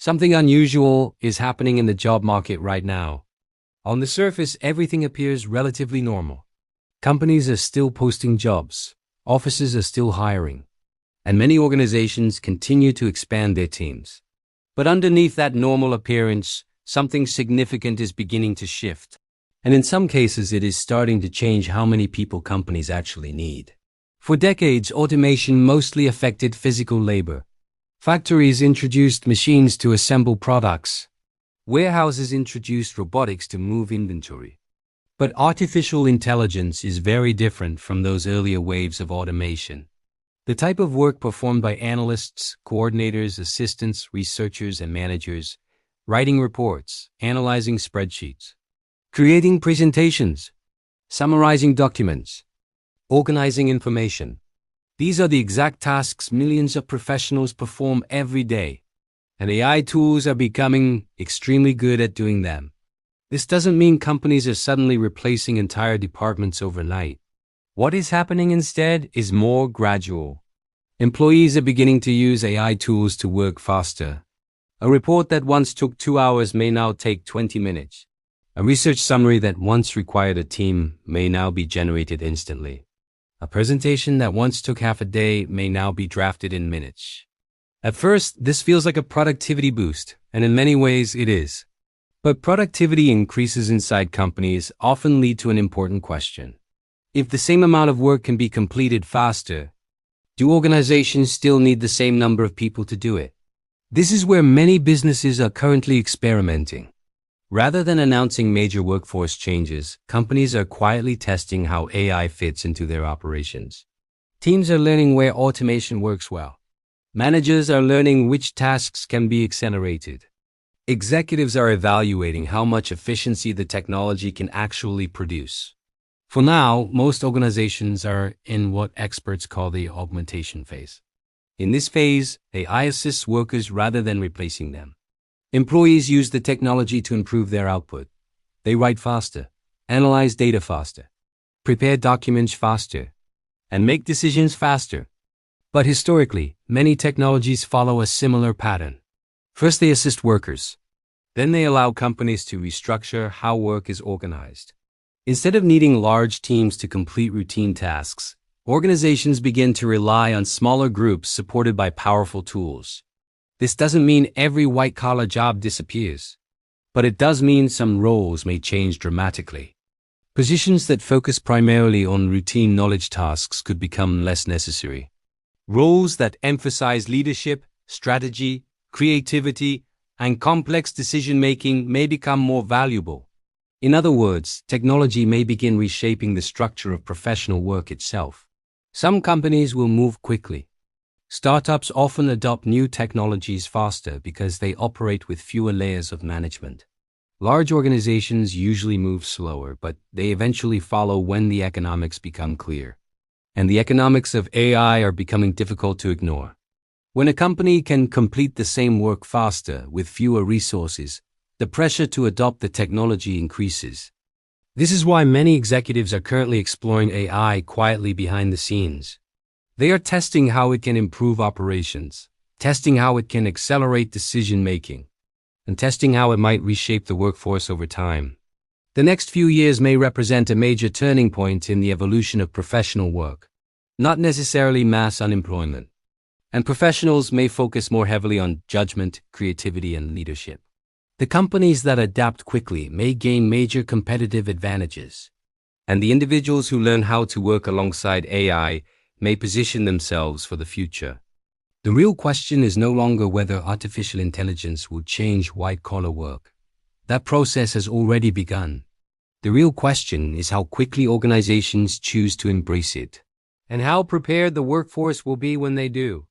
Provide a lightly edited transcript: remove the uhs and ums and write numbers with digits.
Something unusual is happening in the job market right now. On the surface, everything appears relatively normal. Companies are still posting jobs, offices are still hiring, and many organizations continue to expand their teams. But underneath that normal appearance, something significant is beginning to shift. And in some cases, it is starting to change how many people companies actually need. For decades, automation mostly affected physical labor. Factories introduced machines to assemble products. Warehouses introduced robotics to move inventory. But artificial intelligence is very different from those earlier waves of automation. The type of work performed by analysts, coordinators, assistants, researchers, and managers, writing reports, analyzing spreadsheets, creating presentations, summarizing documents, organizing information. These are the exact tasks millions of professionals perform every day, and AI tools are becoming extremely good at doing them. This doesn't mean companies are suddenly replacing entire departments overnight. What is happening instead is more gradual. Employees are beginning to use AI tools to work faster. A report that once took 2 hours may now take 20 minutes. A research summary that once required a team may now be generated instantly. A presentation that once took half a day may now be drafted in minutes. At first, this feels like a productivity boost, and in many ways it is. But productivity increases inside companies often lead to an important question. If the same amount of work can be completed faster, do organizations still need the same number of people to do it? This is where many businesses are currently experimenting. Rather than announcing major workforce changes, companies are quietly testing how AI fits into their operations. Teams are learning where automation works well. Managers are learning which tasks can be accelerated. Executives are evaluating how much efficiency the technology can actually produce. For now, most organizations are in what experts call the augmentation phase. In this phase, AI assists workers rather than replacing them. Employees use the technology to improve their output. They write faster, analyze data faster, prepare documents faster, and make decisions faster. But historically, many technologies follow a similar pattern. First, they assist workers. Then they allow companies to restructure how work is organized. Instead of needing large teams to complete routine tasks, organizations begin to rely on smaller groups supported by powerful tools. This doesn't mean every white-collar job disappears, but it does mean some roles may change dramatically. Positions that focus primarily on routine knowledge tasks could become less necessary. Roles that emphasize leadership, strategy, creativity, and complex decision-making may become more valuable. In other words, technology may begin reshaping the structure of professional work itself. Some companies will move quickly. Startups often adopt new technologies faster because they operate with fewer layers of management. Large organizations usually move slower, but they eventually follow when the economics become clear. And the economics of AI are becoming difficult to ignore. When a company can complete the same work faster with fewer resources, the pressure to adopt the technology increases. This is why many executives are currently exploring AI quietly behind the scenes. They are testing how it can improve operations, testing how it can accelerate decision-making, and testing how it might reshape the workforce over time. The next few years may represent a major turning point in the evolution of professional work, not necessarily mass unemployment. And professionals may focus more heavily on judgment, creativity, and leadership. The companies that adapt quickly may gain major competitive advantages, and the individuals who learn how to work alongside AI may position themselves for the future. The real question is no longer whether artificial intelligence will change white-collar work. That process has already begun. The real question is how quickly organizations choose to embrace it, and how prepared the workforce will be when they do.